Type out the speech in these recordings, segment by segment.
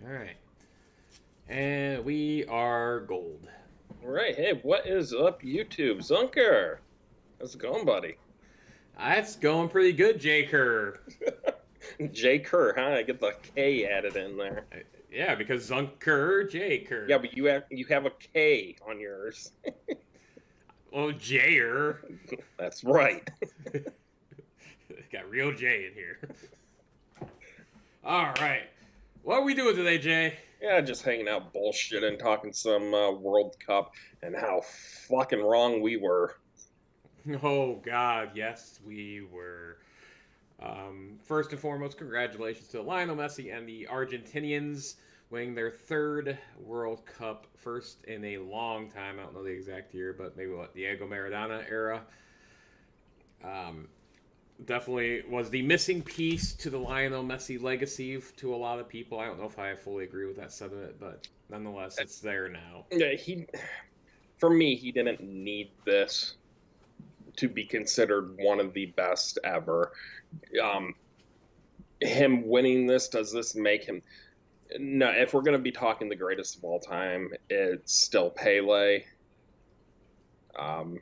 All right. And we are gold. All right, hey, what is up, YouTube? Zunker, how's it going, buddy? That's going pretty good, J. Kerr. J. Kerr, huh? I get the K added in there. Yeah, because Zunker, J. Yeah, Kerr. but you have a K on yours. Oh, Jayer. That's right. Got real J in here. All right. What are we doing today, Jay? Yeah, just hanging out, bullshit, and talking some World Cup and how fucking wrong we were. Oh, God, yes, we were. First and foremost, congratulations to Lionel Messi and the Argentinians winning their third World Cup, first in a long time. I don't know the exact year, but maybe Diego Maradona era. Um, Definitely was the missing piece to the Lionel Messi legacy to a lot of people. I don't know if I fully agree with that sentiment, but nonetheless, it's there now. Yeah, for me, he didn't need this to be considered one of the best ever. Um, him winning this, does this make him? No, if we're going to be talking the greatest of all time, it's still Pele. Um,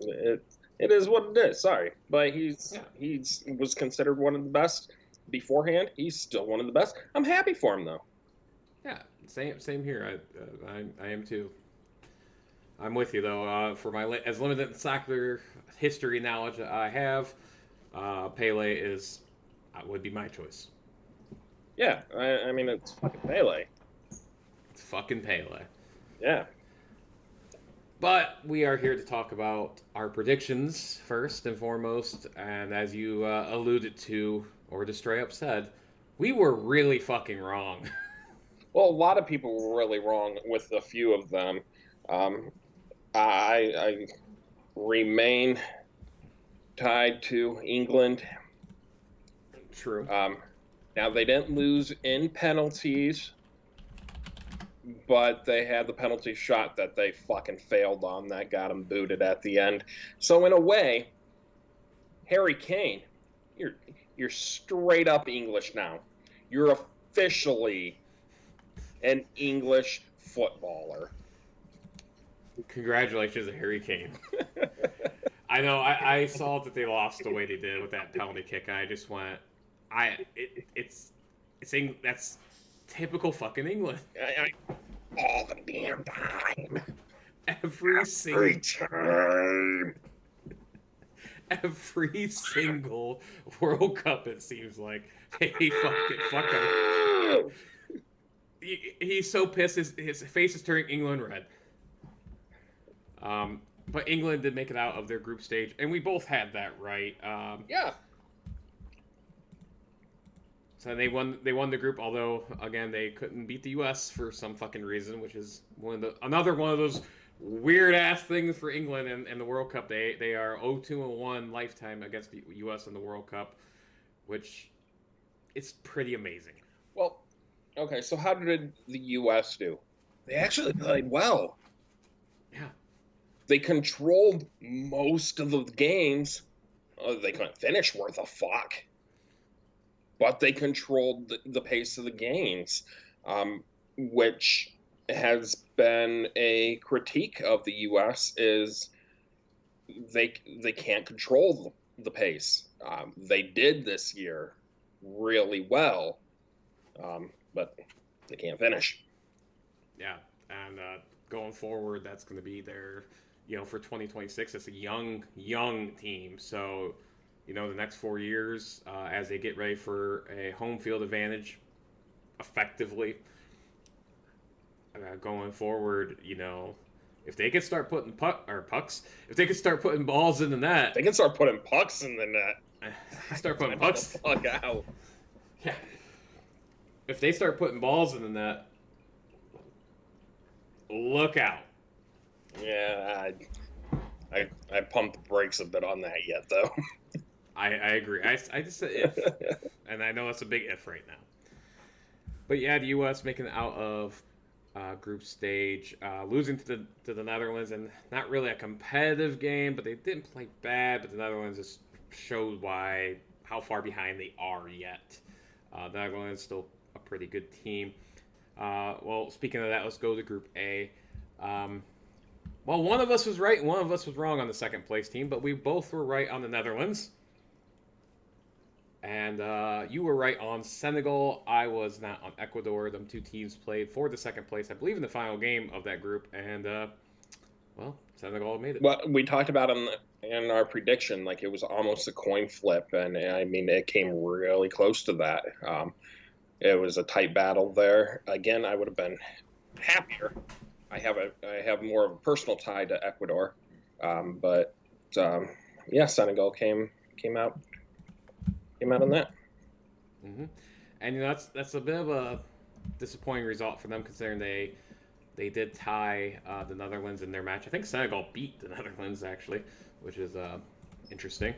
it it is what it is. Sorry, but Yeah, he's was considered one of the best beforehand. He's still one of the best. I'm happy for him though. yeah, same here. I am too. I'm with you though. For my as limited soccer history knowledge that I have, Pele is would be my choice. Yeah, I mean it's fucking Pele. It's fucking Pele. Yeah, But we are here to talk about our predictions first and foremost. And as you alluded to, or just straight up said, we were really fucking wrong. well, a lot of people were really wrong with a few of them. Um, I remain tied to England. True. Um, Now they didn't lose in penalties, but they had the penalty shot that they fucking failed on that got them booted at the end. So in a way, Harry Kane, you're you're straight up English now. You're officially an English footballer. Congratulations to Harry Kane. I know. I saw that they lost the way they did with that penalty kick. And I just went. It's that's typical fucking England. All the damn time. Every Every single time. every single World Cup, it seems like. Hey, fuck him. He's so pissed. His face is turning England red. But England did make it out of their group stage, and we both had that right. Yeah. So they won. They won the group, although again they couldn't beat the U.S. for some fucking reason, which is another one of those weird ass things for England and the World Cup. They are 0-2-1 lifetime against the U.S. in the World Cup, which it's pretty amazing. Well, okay, so how did the US do? They actually played well. Yeah, They controlled most of the games. They couldn't finish worth a fuck, but they controlled the pace of the games, which has been a critique of the U.S. is they can't control the pace. They did this year really well, but they can't finish. yeah, and going forward, that's going to be their, for 2026. It's a young team, so the next 4 years, as they get ready for a home field advantage, effectively going forward, if they could start putting pucks, if they could start putting balls in the net, They can start putting pucks in the net. start putting Get the pucks. fuck out. Yeah, if they start putting balls in the net, look out. Yeah, I pumped the brakes a bit on that yet though. I agree. I just said if, and I know that's a big if right now. But yeah, the U.S. making it out of group stage, losing to the Netherlands, and not really a competitive game, but they didn't play bad. But the Netherlands just showed how far behind they are yet. The Netherlands still a pretty good team. Well, speaking of that, let's go to Group A. Well, one of us was right and one of us was wrong on the second place team, but we both were right on the Netherlands. And you were right on Senegal. I was not on Ecuador. Them two teams played for the second place, I believe, in the final game of that group. And, well, Senegal made it. Well, we talked about in our prediction, like it was almost a coin flip. And I mean, it came really close to that. It was a tight battle there. Again, I would have been happier. I have more of a personal tie to Ecuador. But yeah, Senegal came out on that. Mm-hmm. And that's a bit of a disappointing result for them, considering they did tie the Netherlands in their match. I think Senegal beat the Netherlands actually, which is interesting.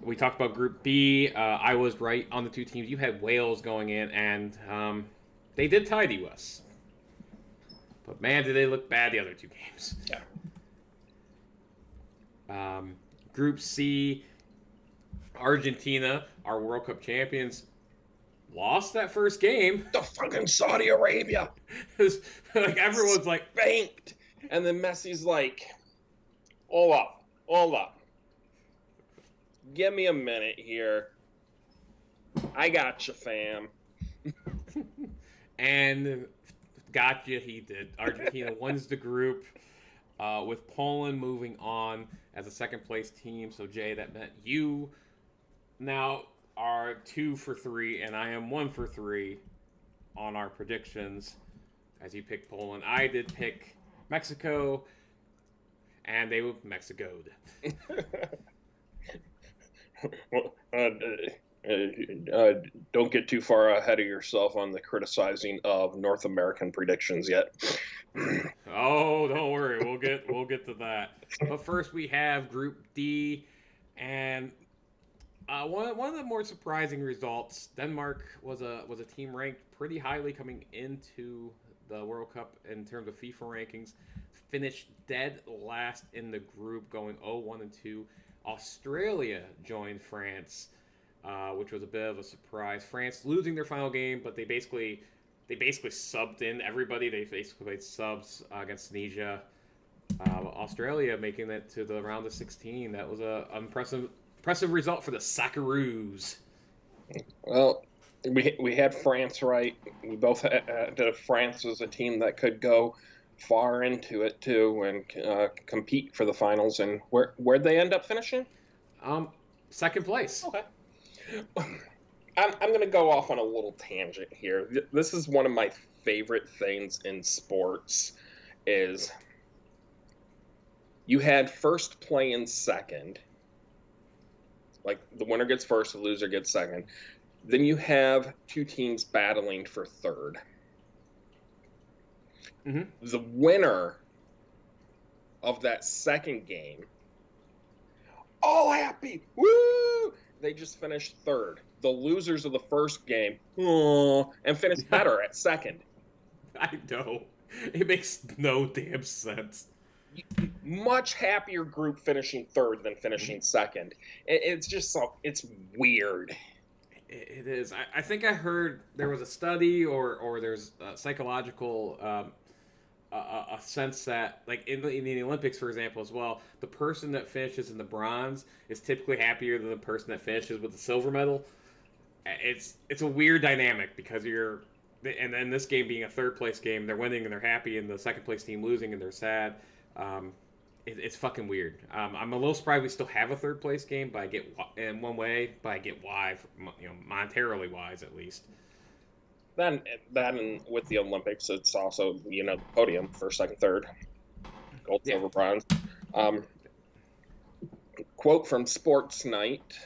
We talked about Group B. I was right on the two teams. You had Wales going in, and they did tie the U.S. But man, did they look bad the other two games. Yeah. Group C. Argentina, our World Cup champions, lost that first game. The fucking Saudi Arabia. Like everyone's like banked, and then Messi's like, hold up. Give me a minute here. I got you, fam. And gotcha, he did. Argentina wins the group, with Poland moving on as a second place team. So Jay, that meant you now are 2 for 3, and I am 1 for 3 on our predictions. As you picked Poland, I did pick Mexico, and they were Mexico'd. Don't get too far ahead of yourself on the criticizing of North American predictions yet. Oh, don't worry, we'll get to that. But first, we have Group D, and one of the more surprising results. Denmark was a team ranked pretty highly coming into the World Cup in terms of FIFA rankings. Finished dead last in the group, going 0-1-2. Australia joined France, which was a bit of a surprise. France losing their final game, but they basically subbed in everybody. They basically played subs against Tunisia. Australia making it to the round of 16. That was a impressive result for the Socceroos. Well, we had France right. We both had France as a team that could go far into it too and compete for the finals. And where'd they end up finishing? Second place. Okay. I'm going to go off on a little tangent here. This is one of my favorite things in sports is you had first play and second. Like the winner gets first, the loser gets second. Then you have two teams battling for third. Mm-hmm. The winner of that second game, all happy, woo! They just finished third. The losers of the first game, and finished better at second. I know. It makes no damn sense. Much happier group finishing third than finishing second. It's just it's weird. It is. I think I heard there was a study or there's a psychological a sense that, like in the Olympics, for example, as well, the person that finishes in the bronze is typically happier than the person that finishes with the silver medal. It's a weird dynamic because and then this game being a third place game, they're winning and they're happy, and the second place team losing and they're sad. It's fucking weird. I'm a little surprised we still have a third place game, but I get in one way, but I get why, monetarily wise at least. Then and with the Olympics, it's also the podium first, second, third, gold, silver, bronze. Quote from Sports Night.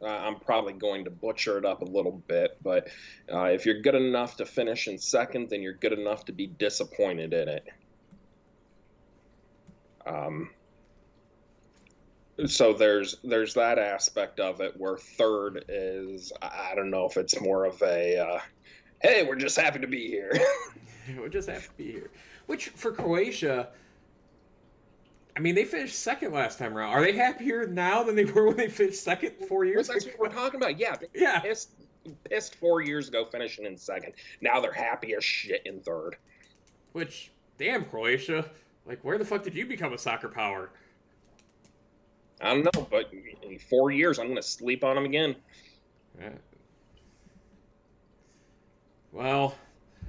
I'm probably going to butcher it up a little bit, but if you're good enough to finish in second, then you're good enough to be disappointed in it. So there's that aspect of it where third is, I don't know if it's more of a, hey, we're just happy to be here. We're just happy to be here. Which, for Croatia, I mean, they finished second last time around. Are they happier now than they were when they finished second 4 years ago? That's what we're talking about. Yeah. Yeah. pissed 4 years ago finishing in second. Now they're happy as shit in third. Which, damn, Croatia. Like, where the fuck did you become a soccer power? I don't know, but in 4 years, I'm going to sleep on them again. Yeah. Well,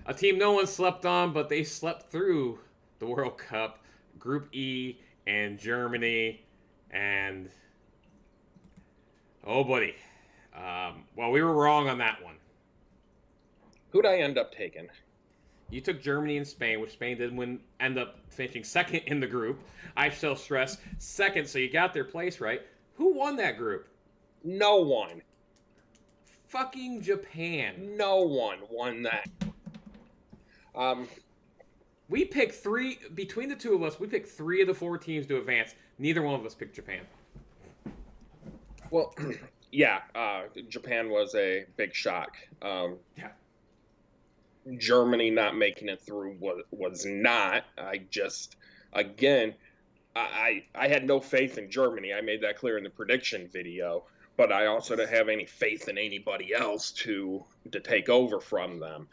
a team no one slept on, but they slept through the World Cup, Group E, and Germany, and oh, buddy. Well, we were wrong on that one. Who'd I end up taking? You took Germany and Spain, which Spain did end up finishing second in the group. I shall stress second, so you got their place right. Who won that group? No one. Fucking Japan. No one won that. We picked three, between the two of us, we picked 3 of the 4 teams to advance. Neither one of us picked Japan. Well, yeah, Japan was a big shock. Yeah. Germany not making it through was not. Again, I had no faith in Germany. I made that clear in the prediction video. But I also don't have any faith in anybody else to take over from them.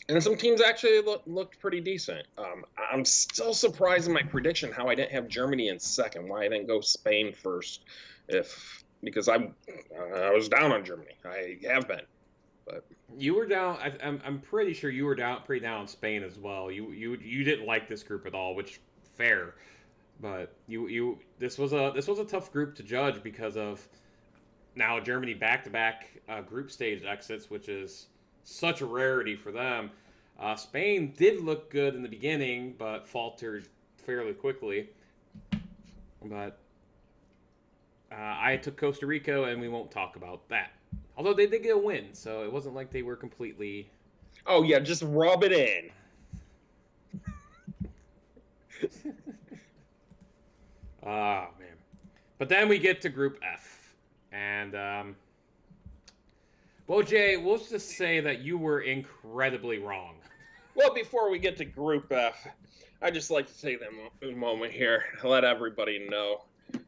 And some teams actually looked pretty decent. I'm still surprised in my prediction how I didn't have Germany in second. Why I didn't go Spain first? Because I was down on Germany. I have been. But you were down. I'm pretty sure you were pretty down on Spain as well. You didn't like this group at all, which fair. But this was a tough group to judge because of now Germany back-to-back group stage exits, which is such a rarity for them. Spain did look good in the beginning, but faltered fairly quickly. But I took Costa Rica, and we won't talk about that. Although they did get a win, so it wasn't like they were completely... Oh, yeah, just rub it in. Oh, man. But then we get to Group F. And, well, Jay, we'll just say that you were incredibly wrong. Well, before we get to Group F, I'd just like to take a moment here to let everybody know.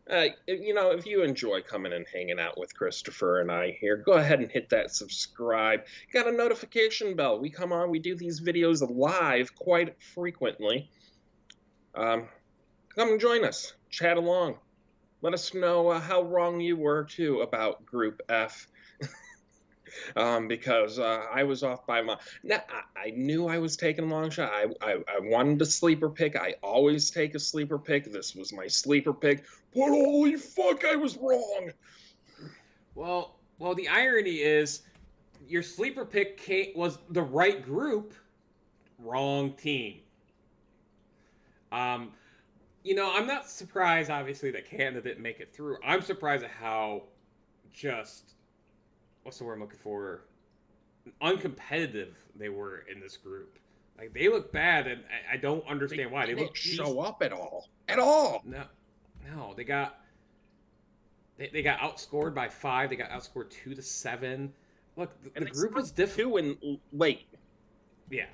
If you enjoy coming and hanging out with Christopher and I here, go ahead and hit that subscribe. Got a notification bell. We come on, we do these videos live quite frequently. Come and join us. Chat along. Let us know how wrong you were, too, about Group F. Because I was off by my... Now, I knew I was taking a long shot. I wanted a sleeper pick. I always take a sleeper pick. This was my sleeper pick. But holy fuck, I was wrong! Well, the irony is your sleeper pick was the right group, wrong team. I'm not surprised, obviously, that Canada didn't make it through. I'm surprised at how just, what's the word I'm looking for, uncompetitive they were in this group. Like, they look bad, and I don't understand why. They didn't show decent. Up at all. At all. No, they got outscored by 5. They got outscored 2-7. Look, the group was difficult. 2 and late. Yeah.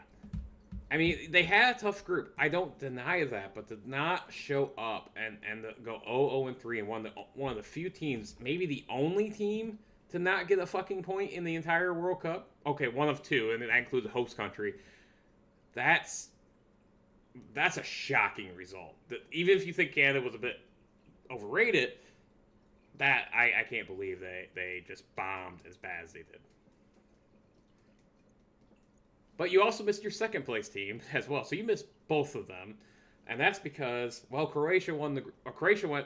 I mean, they had a tough group. I don't deny that, but to not show up and go 0-3 and one of the few teams, maybe the only team to not get a fucking point in the entire World Cup. Okay, one of 2, and that includes the host country. That's a shocking result. Even if you think Canada was a bit overrated, that I can't believe they just bombed as bad as they did. But you also missed your second place team as well, so you missed both of them, and that's because Croatia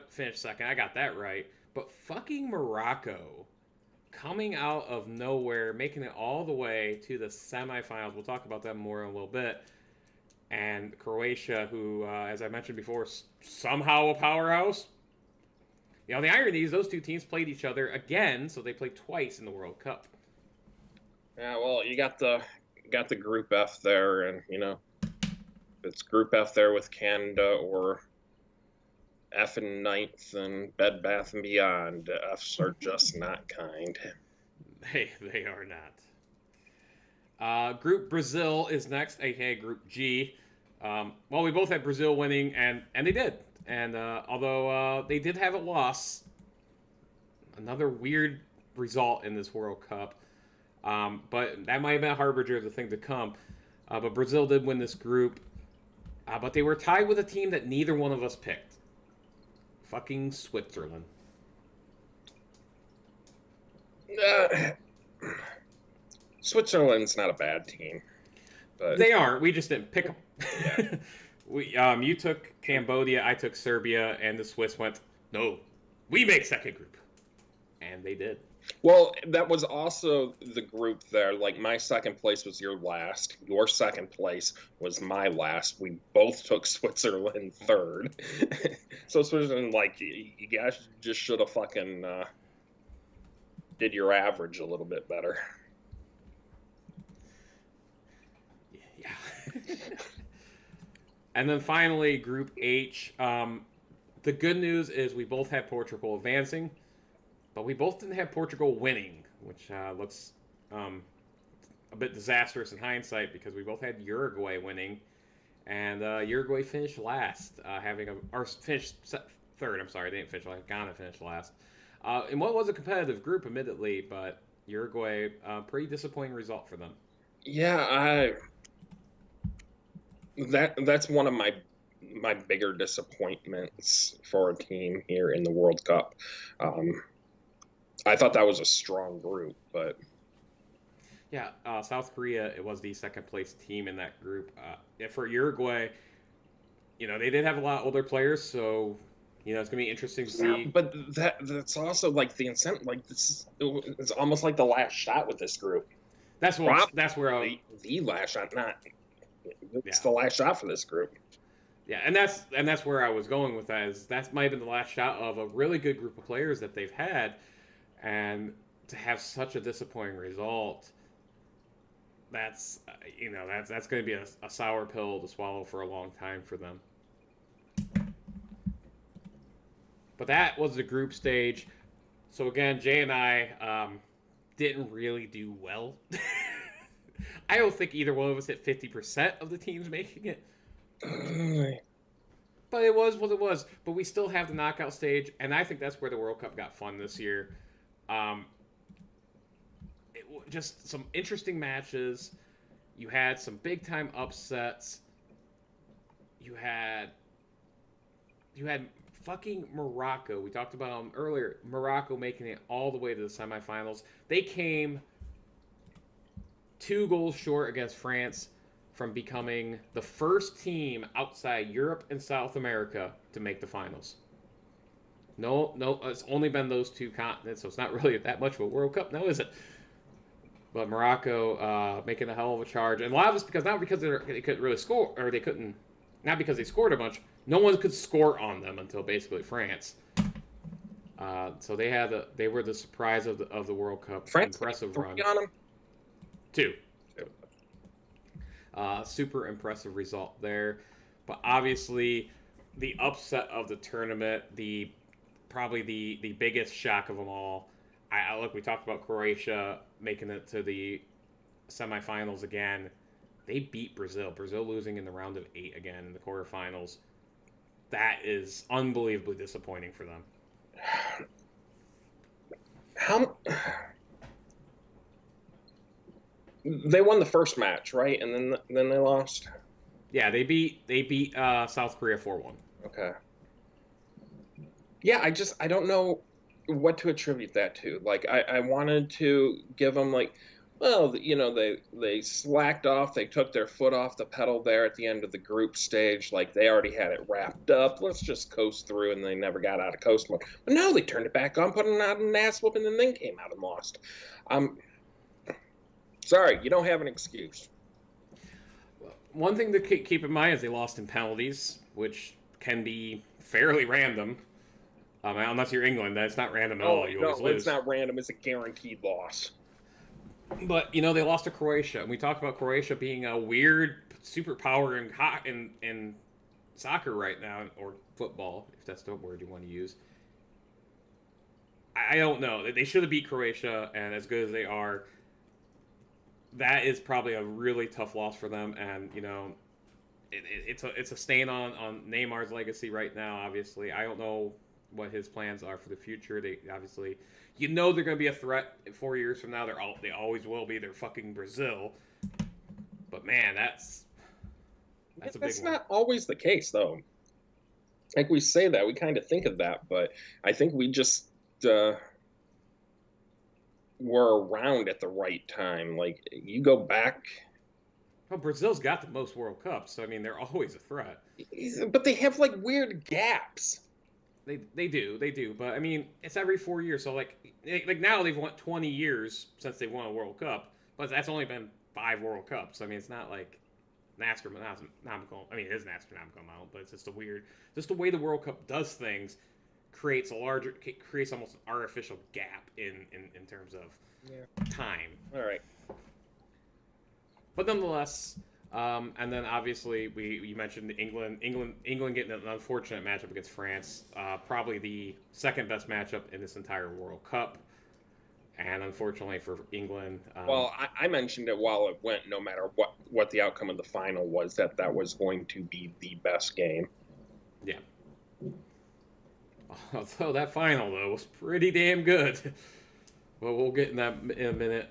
finished second. I got that right, but fucking Morocco coming out of nowhere, making it all the way to the semifinals. We'll talk about that more in a little bit. And Croatia, who, as I mentioned before, somehow a powerhouse. The irony is those two teams played each other again, so they played twice in the World Cup. Yeah, well, you got the Group F there, and it's Group F there with Canada or F and ninth and Bed Bath and Beyond. Fs are just not kind. They are not. Group Brazil is next, aka Group G. We both had Brazil winning, and they did. And although they did have a loss, another weird result in this World Cup. But that might have been a harbinger of the thing to come. But Brazil did win this group. But they were tied with a team that neither one of us picked. Fucking Switzerland. Uh, Switzerland's not a bad team, but They aren't. We just didn't pick them. Yeah. You took Cambodia, I took Serbia, and the Swiss went, no, we make second group. And they did. well, that was also the group there. Like my second place was your last. Your second place was my last. We both took Switzerland third. So Switzerland, like you guys just should have fucking did your average a little bit better. Yeah. And then finally, Group H. The good news is we both had Portugal advancing, but we both didn't have Portugal winning, which looks a bit disastrous in hindsight because we both had Uruguay winning, and Uruguay finished last, finished third. I'm sorry, they didn't finish last. Ghana finished last. In what was a competitive group, admittedly, but Uruguay, pretty disappointing result for them. Yeah, that's one of my bigger disappointments for a team here in the World Cup. I thought that was a strong group, but Yeah, South Korea, it was the second place team in that group. For Uruguay, they did have a lot of older players, so it's gonna be interesting to see. but that's also like the incentive. Like it's almost like the last shot with this group. That's where The last shot, not it's Yeah. the last shot for this group. yeah, and that's where I was going with that. Is that might have been the last shot of a really good group of players that they've had, and to have such a disappointing result. That's that's going to be a sour pill to swallow for a long time for them. But that was the group stage. So again, Jay and I didn't really do well. I don't think either one of us hit 50% of the teams making it. But it was what it was. But we still have the knockout stage, and I think that's where the World Cup got fun this year. Just some interesting matches. You had some big time upsets. You had fucking Morocco. We talked about them earlier. Morocco making it all the way to the semifinals. They came 2 goals short against France from becoming the first team outside Europe and South America to make the finals. No, it's only been those 2 continents, so it's not really that much of a World Cup now, is it? But Morocco making a hell of a charge, and a lot of it's because not because they couldn't really score, or they couldn't, not because they scored a bunch. No one could score on them until basically France. So they were the surprise of the World Cup. France Impressive run. On them? 2. Super impressive result there, but obviously the upset of the tournament, probably the biggest shock of them all. Look, we talked about Croatia making it to the semifinals again. They beat Brazil. Brazil losing in the round of 8 again in the quarterfinals. That is unbelievably disappointing for them. They won the first match, right? And then they lost. Yeah, they beat South Korea 4-1. Okay. Yeah, I don't know what to attribute that to. Like I wanted to give them like, well, they slacked off. They took their foot off the pedal there at the end of the group stage. Like they already had it wrapped up. Let's just coast through, and they never got out of coast mode. But no, they turned it back on, put it out an ass whooping, and then came out and lost. Sorry, you don't have an excuse. One thing to keep in mind is they lost in penalties, which can be fairly random. Unless you're England, that's not random at all. You always lose. It's not random. It's a guaranteed loss. But they lost to Croatia, and we talked about Croatia being a weird superpower in soccer right now, or football, if that's the word you want to use. I don't know. They should have beat Croatia, and as good as they are, that is probably a really tough loss for them. And it's a stain on Neymar's legacy right now. Obviously, I don't know what his plans are for the future. They obviously, they're going to be a threat 4 years from now. They always will be. They're fucking Brazil. But man, that's a big That's one. not always the case, though. Like we say that, we kind of think of that, but I think we just were around at the right time. Like you go back, Well, Brazil's got the most World Cups, so I mean they're always a threat. but they have like weird gaps. They do. But I mean it's every 4 years. So like now they've won 20 years since they won a World Cup, but that's only been 5 World Cups. I mean it's not like an astronomical. I mean it is an astronomical amount, but it's just just the way the World Cup does things creates almost an artificial gap in terms of time. All right. But nonetheless, and then obviously you mentioned England getting an unfortunate matchup against France, probably the second best matchup in this entire World Cup, and unfortunately for England. Well, I mentioned it while it went. No matter what the outcome of the final was, that was going to be the best game. Yeah. Although that final though was pretty damn good. Well, we'll get in that in a minute.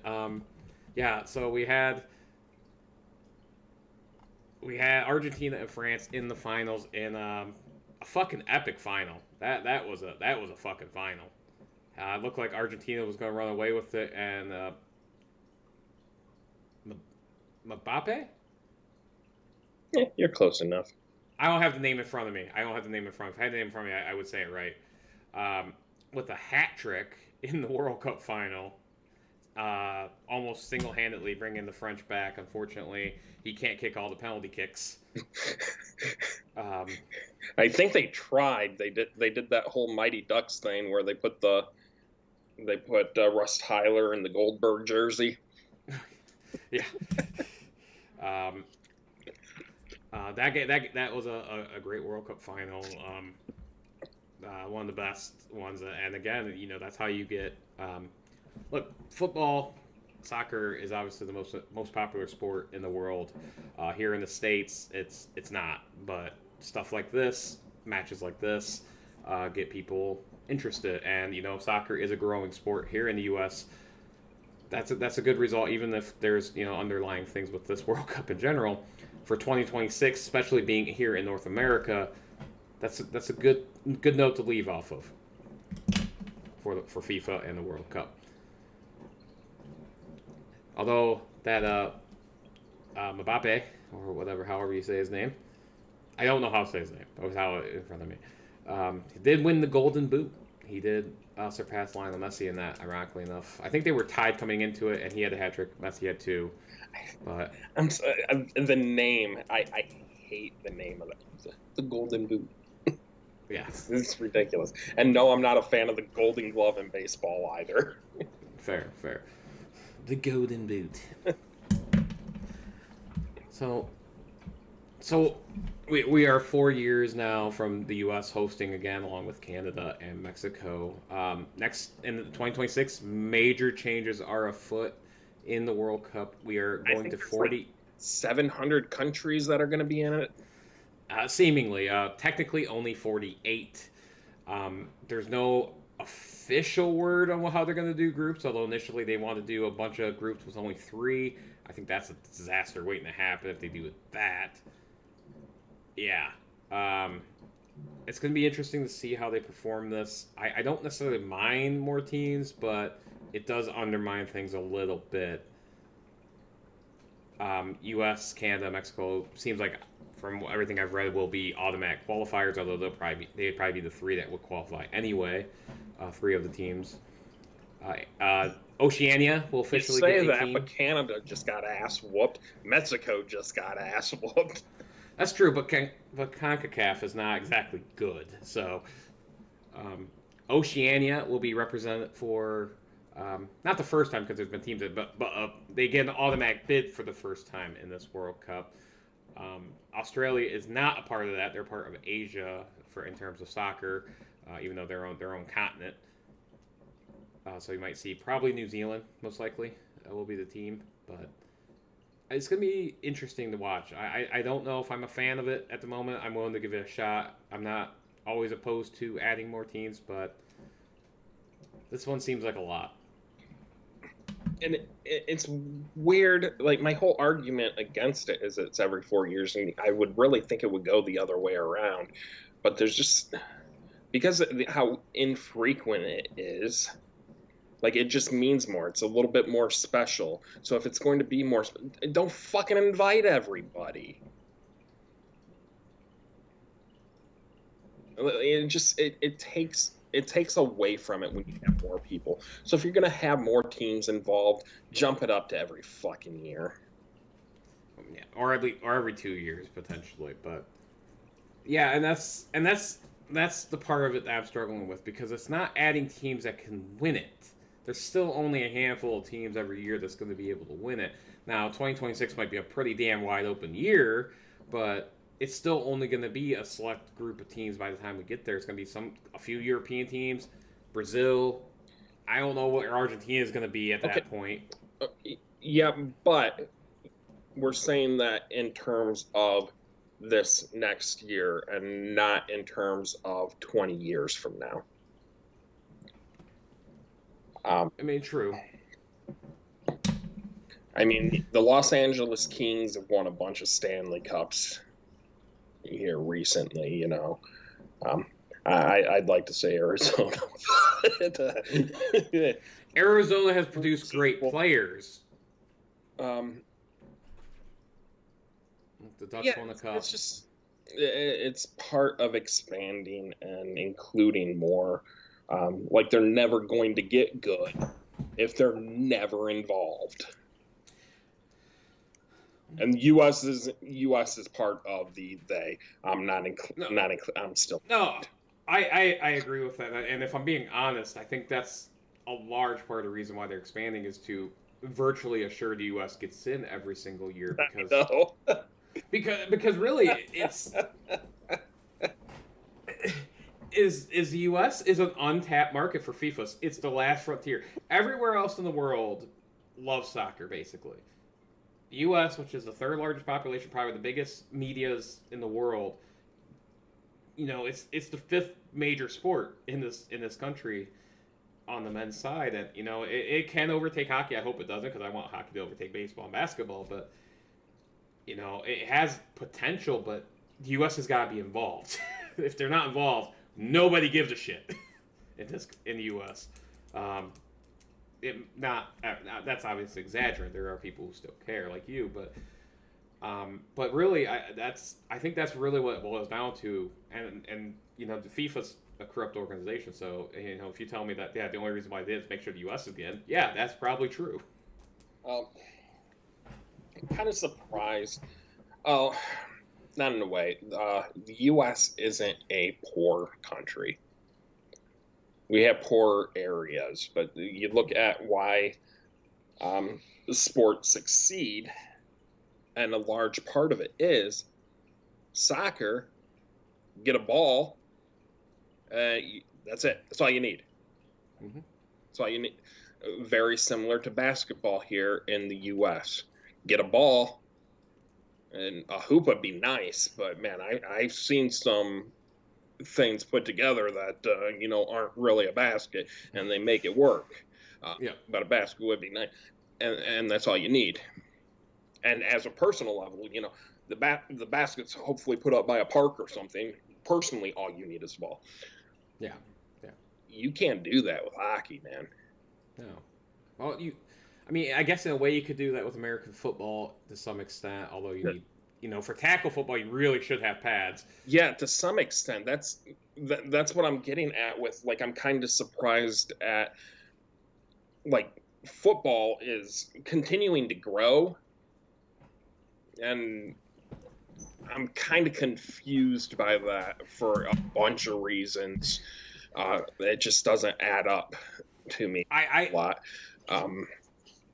Yeah. So we had Argentina and France in the finals in a fucking epic final. That was a fucking final. It looked like Argentina was going to run away with it, and Mbappe? Yeah, you're close enough. I don't have the name in front of me. If I had the name in front of me, I would say it right. With a hat trick in the World Cup final, almost single-handedly bringing the French back. Unfortunately, he can't kick all the penalty kicks. I think they tried. They did that whole Mighty Ducks thing where they put Russ Tyler in the Goldberg jersey. Yeah. That was a great World Cup final. One of the best ones, and again, that's how you get. Look, football, soccer is obviously the most popular sport in the world. Here in the States, it's not, but stuff like this, matches like this, get people interested, and soccer is a growing sport here in the U.S. That's a good result, even if there's underlying things with this World Cup in general. For 2026, especially being here in North America, that's a good note to leave off of for FIFA and the World Cup. Although that Mbappe or however you say his name, I don't know how to say his name. But it was how in front of me. He did win the Golden Boot. He did surpass Lionel Messi in that. Ironically enough, I think they were tied coming into it, and he had a hat trick. Messi had 2. But the name, I hate the name of it. The Golden Boot. Yeah, it's ridiculous. And no, I'm not a fan of the Golden Glove in baseball either. Fair. The Golden Boot. So we are 4 years now from the U.S. hosting again, along with Canada and Mexico. Next in 2026, major changes are afoot in the World Cup. We are going to 40. 700 countries that are going to be in it. Seemingly, technically only 48. There's no official word on how they're going to do groups, although initially they want to do a bunch of groups with only 3. I think that's a disaster waiting to happen if they do that. Yeah. It's going to be interesting to see how they perform this. I don't necessarily mind more teams, but it does undermine things a little bit. U.S., Canada, Mexico seems like, from everything I've read, will be automatic qualifiers. Although they'd probably be the 3 that would qualify anyway. 3 of the teams. Oceania will officially get a team. But Canada just got ass whooped. Mexico just got ass whooped. That's true, but CONCACAF is not exactly good. So Oceania will be represented for not the first time because there's been teams that, but they get an automatic bid for the first time in this World Cup. Australia is not a part of that. They're part of Asia in terms of soccer, even though they're on their own continent. So you might see probably New Zealand, most likely, will be the team. But it's going to be interesting to watch. I don't know if I'm a fan of it at the moment. I'm willing to give it a shot. I'm not always opposed to adding more teams, but this one seems like a lot. And it's weird. Like, my whole argument against it is it's every 4 years, and I would really think it would go the other way around. But there's just, because of how infrequent it is, like, it just means more. It's a little bit more special. So if it's going to be more, don't fucking invite everybody. It takes away from it when you have more people. So if you're gonna have more teams involved, jump it up to every fucking year. Yeah, or every 2 years potentially, but yeah, and that's the part of it that I'm struggling with, because it's not adding teams that can win it. There's still only a handful of teams every year that's going to be able to win it. Now, 2026 might be a pretty damn wide open year, but it's still only going to be a select group of teams by the time we get there. It's going to be a few European teams, Brazil. I don't know what Argentina is going to be at that point. Yeah, but we're saying that in terms of this next year and not in terms of 20 years from now. I mean, true. I mean, the Los Angeles Kings have won a bunch of Stanley Cups here recently, you know. I'd like to say Arizona. Arizona has produced great players. The Ducks won the cup. It's part of expanding and including more. Like, they're never going to get good if they're never involved. And U.S. is part of the they. I'm still. No, I agree with that. And if I'm being honest, I think that's a large part of the reason why they're expanding, is to virtually assure the U.S. gets in every single year, because really it's is the U.S. is an untapped market for FIFA. It's the last frontier. Everywhere else in the world loves soccer, basically. The U.S., which is the third largest population, probably the biggest medias in the world, you know, it's the fifth major sport in this country on the men's side, and you know it can overtake hockey. I hope it doesn't, because I want hockey to overtake baseball and basketball. But you know, it has potential, but the U.S. has got to be involved. If they're not involved, nobody gives a shit in the U.S. That's obviously exaggerated. There are people who still care, like you, but really, I think that's really what it boils down to. And you know, the FIFA's a corrupt organization, so you know, if you tell me that the only reason why they did is make sure the U.S. is in, yeah, that's probably true. I'm kind of surprised. Oh, not in a way. The U.S. isn't a poor country. We have poor areas, but you look at why sports succeed, and a large part of it is soccer. Get a ball, that's it. That's all you need. Mm-hmm. That's all you need. Very similar to basketball here in the U.S. Get a ball, and a hoop would be nice, but man, I've seen some things put together that you know, aren't really a basket, and they make it work. But a basket would be nice, and that's all you need. And as a personal level, you know, the basket's hopefully put up by a park or something. Personally, all you need is a ball. Yeah. You can't do that with hockey, man. No. Well, I mean, I guess in a way you could do that with American football to some extent, although you need, you know, for tackle football, you really should have pads. Yeah, to some extent. That's what I'm getting at with, like, I'm kind of surprised at, like, football is continuing to grow, and I'm kind of confused by that for a bunch of reasons. It just doesn't add up to me a lot.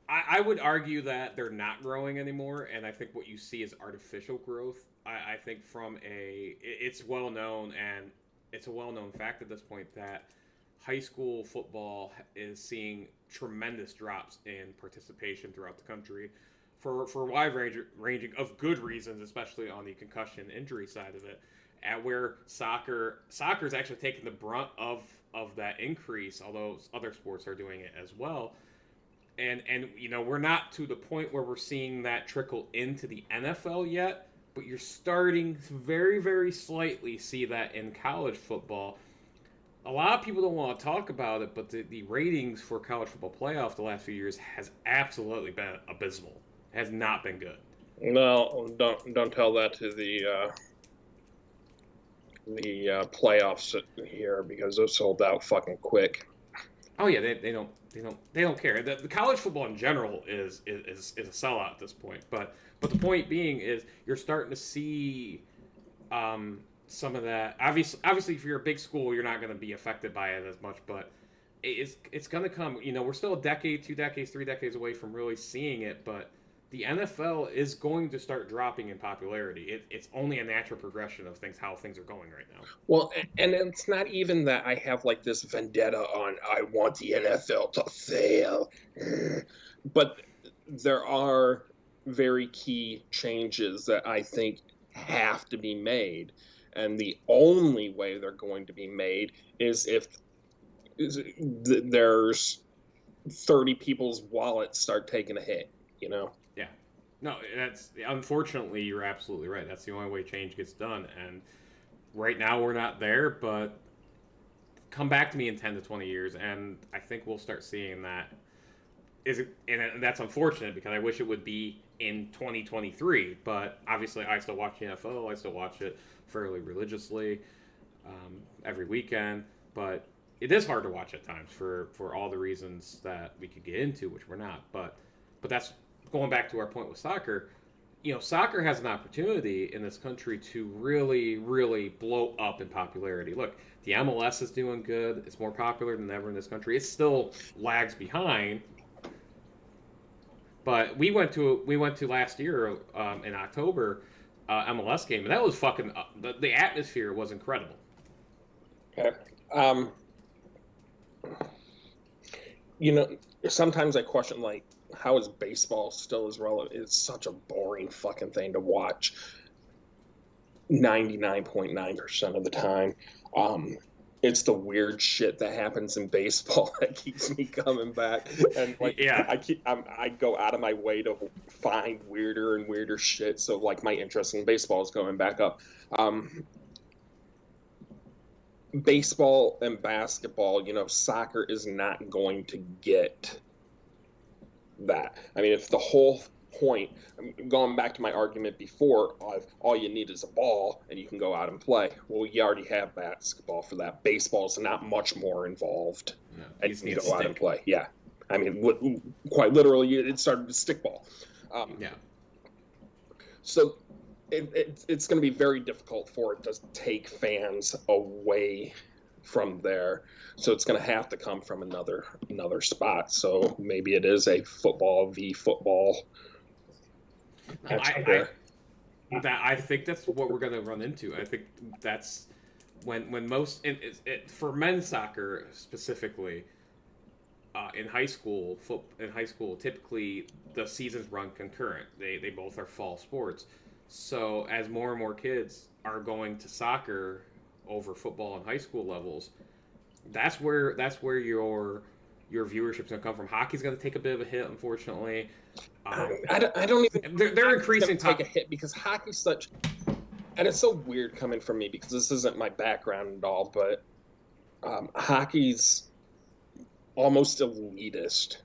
I would argue that they're not growing anymore, and I think what you see is artificial growth. I think it's well known, and it's a well-known fact at this point, that high school football is seeing tremendous drops in participation throughout the country for a wide ranging of good reasons, especially on the concussion injury side of it. at where soccer's actually taking the brunt of that increase, although other sports are doing it as well. And we're not to the point where we're seeing that trickle into the NFL yet, but you're starting to very, very slightly see that in college football. A lot of people don't want to talk about it, but the ratings for college football playoff the last few years has absolutely been abysmal. It has not been good. No, don't tell that to the playoffs here, because they're sold out fucking quick. Oh yeah, they don't care. The college football in general is a sellout at this point. But the point being is you're starting to see some of that. Obviously, if you're a big school, you're not going to be affected by it as much. But it's going to come. We're still a decade, 2 decades, 3 decades away from really seeing it. But the NFL is going to start dropping in popularity. It's only a natural progression of how things are going right now. Well, and it's not even that I have like this vendetta on I want the NFL to fail, but there are very key changes that I think have to be made, and the only way they're going to be made is if there's 30 people's wallets start taking a hit. Yeah. No, that's unfortunately you're absolutely right. That's the only way change gets done, and right now we're not there. But come back to me in 10 to 20 years, and I think we'll start seeing that. And that's unfortunate because I wish it would be in 2023. But obviously, I still watch the NFL. I still watch it fairly religiously every weekend. But it is hard to watch at times for all the reasons that we could get into, which we're not. But that's going back to our point with soccer. Soccer has an opportunity in this country to really, really blow up in popularity. Look, the MLS is doing good. It's more popular than ever in this country. It still lags behind. But we went to last year in October MLS game, and that was fucking the atmosphere was incredible. Okay. Sometimes I question, like, how is baseball still as relevant? It's such a boring fucking thing to watch 99.9% of the time. It's the weird shit that happens in baseball that keeps me coming back. And like, yeah, I go out of my way to find weirder and weirder shit. So like my interest in baseball is going back up. Baseball and basketball, soccer is not going to get that. I mean, if the whole point, going back to my argument before, all you need is a ball and you can go out and play. Well, you already have basketball for that. Baseball's not much more involved. No, and you can go out and play. Yeah. I mean, quite literally, it started with stickball. Yeah. So it's going to be very difficult for it to take fans away from there. So it's going to have to come from another spot. So maybe it is a football v. football. I think that's what we're going to run into. I think that's when most for men's soccer specifically in high school typically the seasons run concurrent. They both are fall sports. So as more and more kids are going to soccer over football and high school levels, that's where your viewership's going to come from. Hockey's going to take a bit of a hit, unfortunately. I don't even. They're increasing. Take a hit because hockey's such, and it's so weird coming from me because this isn't my background at all. But hockey's almost elitist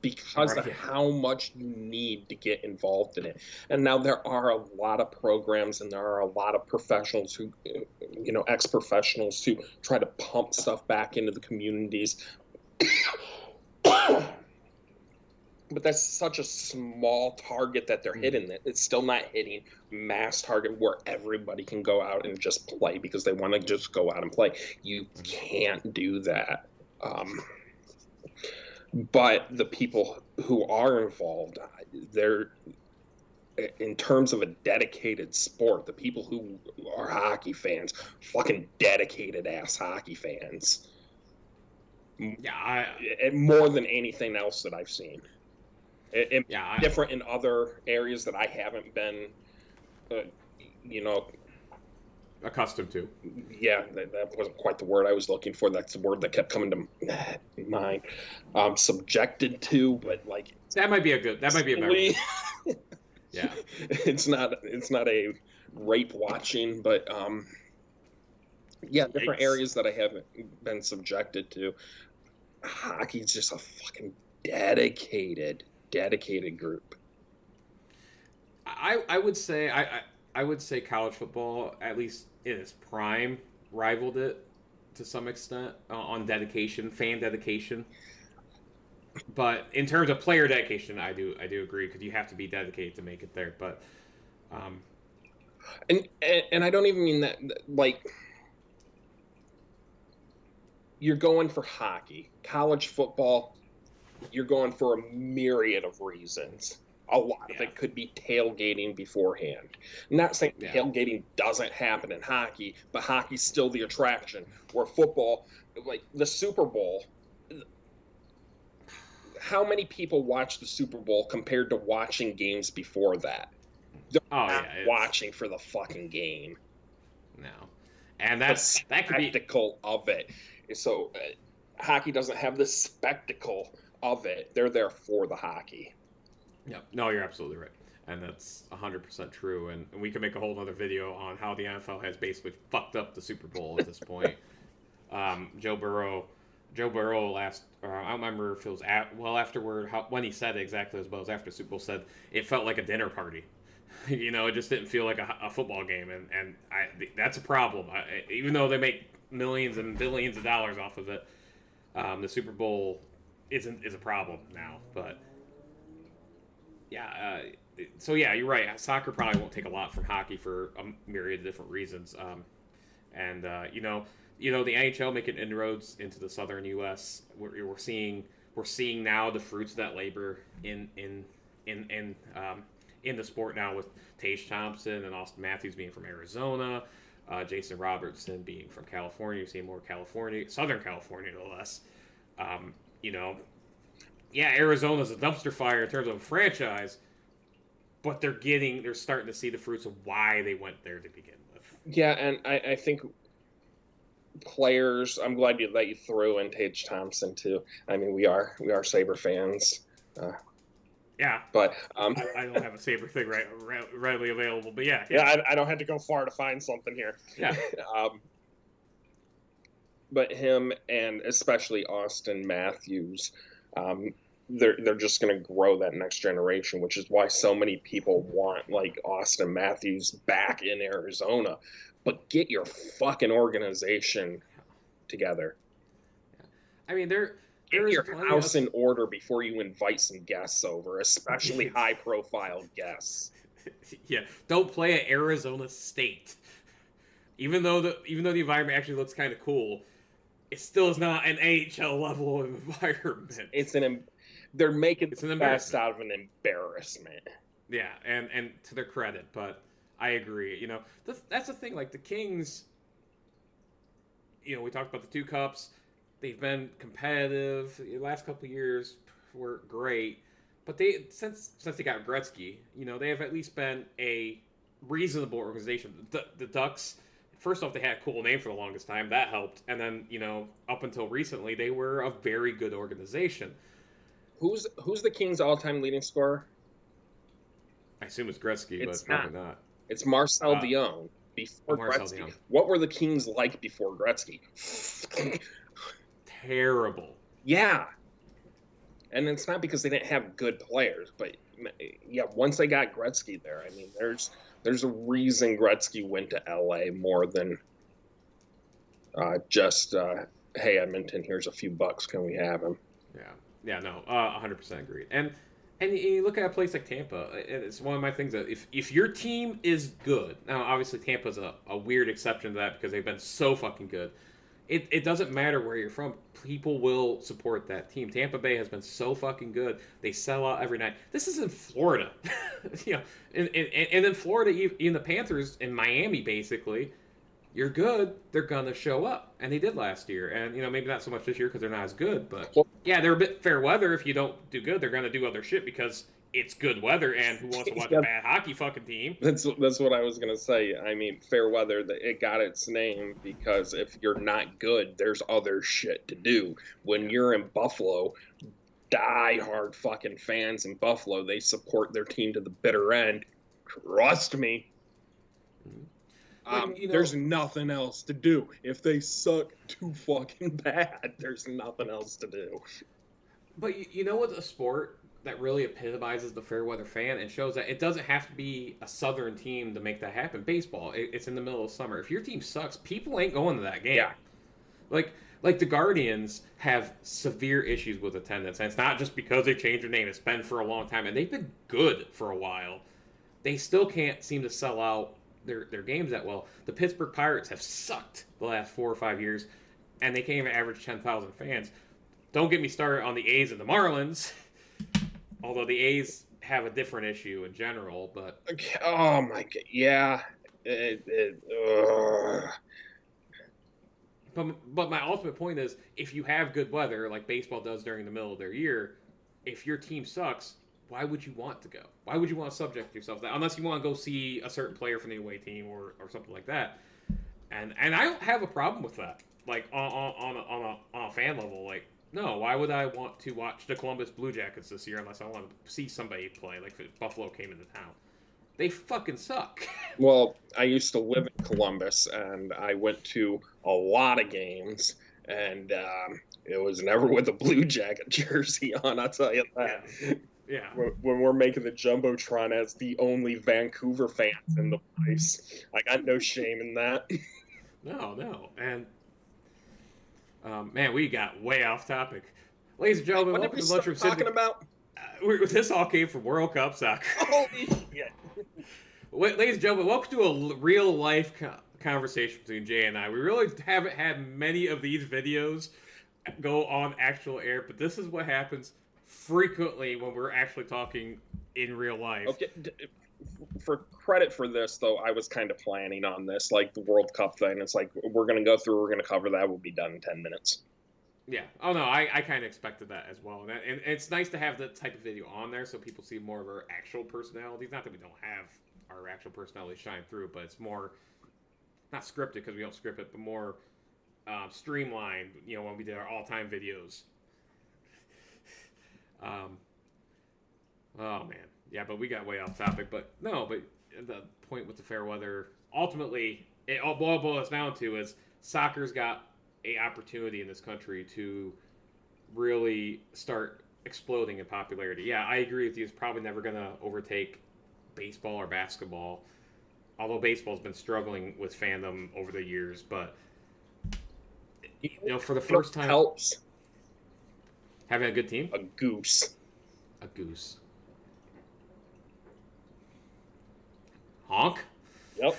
because of how much you need to get involved in it. And now there are a lot of programs and there are a lot of professionals who, ex-professionals who try to pump stuff back into the communities. But that's such a small target that they're hitting. It's still not hitting mass target where everybody can go out and just play because they want to just go out and play. You can't do that. But the people who are involved, they're, in terms of a dedicated sport, the people who are hockey fans, fucking dedicated ass hockey fans. Yeah, more than anything else that I've seen. Different in other areas that I haven't been, accustomed to. Yeah, that wasn't quite the word I was looking for. That's the word that kept coming to mind. Subjected to, but like That might be a better word. Yeah. It's not a rape watching, but yeah, different Yikes. areas that I haven't been subjected to. Hockey's just a fucking dedicated group. I would say I would say college football, at least in its prime, rivaled it to some extent on dedication, fan dedication. But in terms of player dedication, I do agree, because you have to be dedicated to make it there. But um, And I don't even mean that like you're going for hockey, college football. You're going for a myriad of reasons. A lot of it could be tailgating beforehand. I'm not saying tailgating doesn't happen in hockey, but hockey's still the attraction. Where football, like the Super Bowl, how many people watch the Super Bowl compared to watching games before that? They're not watching for the fucking game. No, and that could be spectacle of it. So hockey doesn't have the spectacle of it. They're there for the hockey. Yeah, no, you're absolutely right, and that's 100% true. And we can make a whole other video on how the NFL has basically fucked up the Super Bowl at this point. Joe Burrow last, I don't remember if it was afterward, when he said it exactly as well as after the Super Bowl, said it felt like a dinner party. It just didn't feel like a football game, and that's a problem. Even though they make millions and billions of dollars off of it, the Super Bowl is a problem now. But yeah, so yeah, you're right. Soccer probably won't take a lot from hockey for a myriad of different reasons. And the NHL making inroads into the southern U.S. We're seeing now the fruits of that labor in the sport now, with Tage Thompson and Austin Matthews being from Arizona, Jason Robertson being from California. You're seeing more Southern California, no less. Arizona's a dumpster fire in terms of a franchise, but they're starting to see the fruits of why they went there to begin with. Yeah, and I think players, I'm glad that you threw in Tage Thompson too. I mean, we are Sabre fans. Yeah, but I don't have a Sabre thing readily available. But yeah, I don't have to go far to find something here. Yeah. But him, and especially Austin Matthews, they're just going to grow that next generation, which is why so many people want like Austin Matthews back in Arizona. But get your fucking organization together. I mean, Get your house in order before you invite some guests over, especially high-profile guests. Yeah, don't play at Arizona State. Even though the environment actually looks kind of cool, it still is not an AHL level of environment. They're making the best out of an embarrassment. Yeah, and to their credit, but I agree. That's the thing. Like the Kings, we talked about the two cups. They've been competitive. The last couple of years were great, but since they got Gretzky, they have at least been a reasonable organization. The Ducks, first off, they had a cool name for the longest time. That helped, and then up until recently, they were a very good organization. Who's the Kings' all-time leading scorer? I assume it's Gretzky, but it's probably not. It's Marcel Dion before Gretzky. Dion. What were the Kings like before Gretzky? Terrible. Yeah. And it's not because they didn't have good players, but yeah, once they got Gretzky there, I mean, there's a reason Gretzky went to LA more than just hey, Edmonton, here's a few bucks, can we have him? Yeah, no, 100% agreed. And you look at a place like Tampa, it's one of my things that if your team is good, now obviously Tampa's a weird exception to that because they've been so fucking good. It doesn't matter where you're from. People will support that team. Tampa Bay has been so fucking good. They sell out every night. This is in Florida. And in Florida, even the Panthers in Miami, basically, you're good, they're gonna show up, and they did last year. And maybe not so much this year because they're not as good, but Well, yeah, they're a bit fair weather. If you don't do good, they're gonna do other shit because it's good weather. And who wants to watch a yeah, bad hockey fucking team? that's what I was gonna say. I mean, fair weather. It got its name because if you're not good, there's other shit to do. When you're in Buffalo, die-hard fucking fans in Buffalo, they support their team to the bitter end. Trust me. There's nothing else to do. If they suck too fucking bad, there's nothing else to do. But you know what's a sport that really epitomizes the fair weather fan and shows that it doesn't have to be a southern team to make that happen? Baseball. It's in the middle of summer. If your team sucks, people ain't going to that game. Yeah. Like the Guardians have severe issues with attendance, and it's not just because they changed their name. It's been for a long time, and they've been good for a while. They still can't seem to sell out their games that well. The Pittsburgh Pirates have sucked the last 4 or 5 years, and they can't even average 10,000 fans. Don't get me started on the A's and the Marlins, although the A's have a different issue in general. But oh my god, yeah. But my ultimate point is, if you have good weather like baseball does during the middle of their year, if your team sucks, why would you want to go? Why would you want to subject yourself to that? Unless you want to go see a certain player from the away team or something like that. And I don't have a problem with that. Like on a fan level, like no, why would I want to watch the Columbus Blue Jackets this year unless I want to see somebody play? Like if Buffalo came into town, they fucking suck. Well, I used to live in Columbus, and I went to a lot of games, and it was never with a Blue Jacket jersey on. I'll tell you that. Yeah. When we're making the Jumbotron as the only Vancouver fans in the place, I got no shame in that. No, and man, we got way off topic. Ladies and gentlemen, What did welcome we to Lunchroom start Sydney. talking about? This all came from World Cup soccer. Holy shit. Ladies and gentlemen, welcome to a real life conversation between Jay and I. We really haven't had many of these videos go on actual air, but this is what happens frequently when we're actually talking in real life. Okay, for credit for this, though, I was kind of planning on this, like the World Cup thing. It's like, we're going to go through, we're going to cover that, we'll be done in 10 minutes. Yeah. Oh, no, I kind of expected that as well. And it's nice to have that type of video on there so people see more of our actual personalities. Not that we don't have our actual personalities shine through, but it's more, not scripted because we don't script it, but more streamlined, when we did our all-time videos. Oh, man. Yeah, but we got way off topic. But no, but the point with the fair weather, ultimately, it all boils down to is soccer's got a opportunity in this country to really start exploding in popularity. Yeah, I agree with you. It's probably never going to overtake baseball or basketball, although baseball's been struggling with fandom over the years. But for the first time, helps having a good team. A goose. Honk. Yep.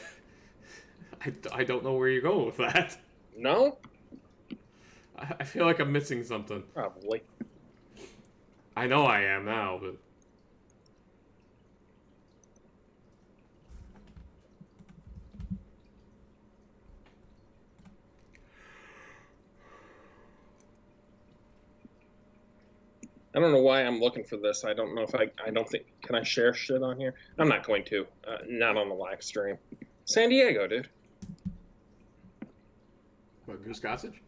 I don't know where you're going with that. No? I feel like I'm missing something. Probably. I know I am now, but I don't know why I'm looking for this. I don't know if I don't think, can I share shit on here? I'm not going to. Not on the live stream. San Diego, dude. what, Goose Gossage?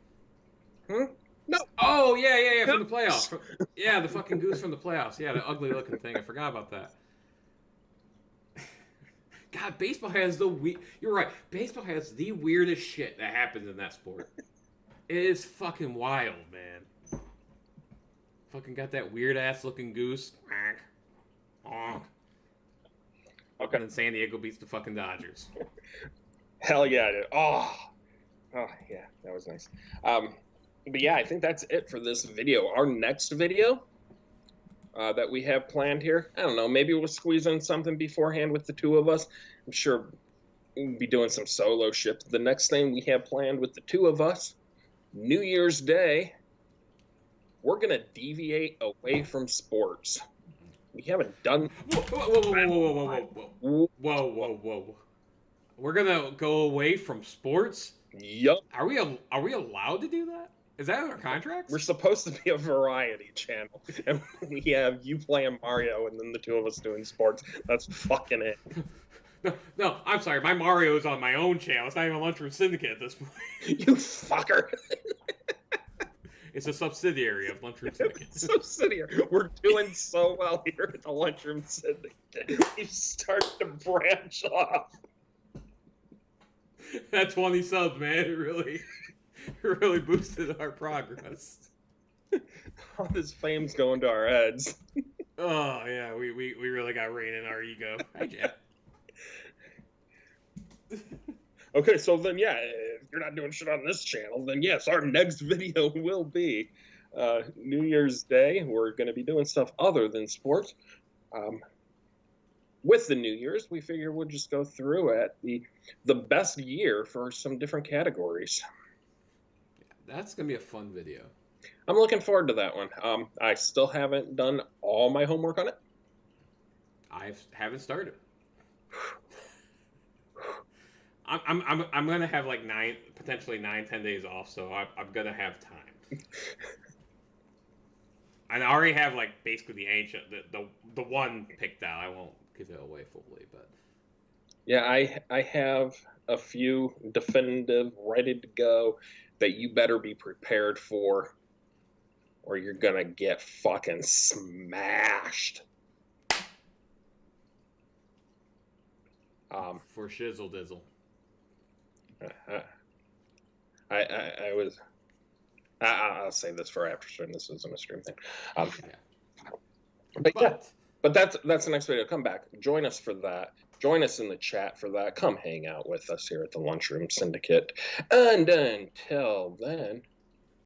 Hmm? No. Oh, yeah, from the playoffs. Yeah, the fucking goose from the playoffs. Yeah, the ugly looking thing. I forgot about that. God, baseball has you're right. Baseball has the weirdest shit that happens in that sport. It is fucking wild, man. Fucking got that weird ass looking goose. Honk. Okay. And then San Diego beats the fucking Dodgers. Hell yeah, dude. Oh, yeah, that was nice. But yeah, I think that's it for this video. Our next video that we have planned here, I don't know, maybe we'll squeeze in something beforehand with the two of us. I'm sure we'll be doing some solo shit. The next thing we have planned with the two of us, New Year's Day, we're going to deviate away from sports. We haven't done... Whoa. We're gonna go away from sports. Yup. Are we allowed to do that? Is that in our contracts? We're supposed to be a variety channel, and we have you playing Mario, and then the two of us doing sports. That's fucking it. No, I'm sorry. My Mario's on my own channel. It's not even Lunchroom Syndicate at this point. You fucker. It's a subsidiary of Lunchroom Syndicate. Subsidiary. We're doing so well here at the Lunchroom Syndicate. We start to branch off. That 20 subs, man, it really boosted our progress. All this fame's going to our heads. Oh yeah, we really got rain in our ego. Hi, Jet. Okay, so then yeah, if you're not doing shit on this channel, then yes, our next video will be New Year's Day. We're going to be doing stuff other than sports. With the New Year's, we figure we'll just go through at the best year for some different categories. That's gonna be a fun video. I'm looking forward to that one. I still haven't done all my homework on it. I haven't started. I'm gonna have like potentially 9-10 days off, so I'm gonna have time. And I already have like basically the ancient, the one picked out. I won't give it away fully, but yeah, I have a few definitive, ready to go that you better be prepared for, or you're gonna get fucking smashed. For shizzle dizzle. I'll say this for after stream. This isn't a stream thing. Yeah. But that's the next video. Come back. Join us for that. Join us in the chat for that. Come hang out with us here at the Lunchroom Syndicate. And until then,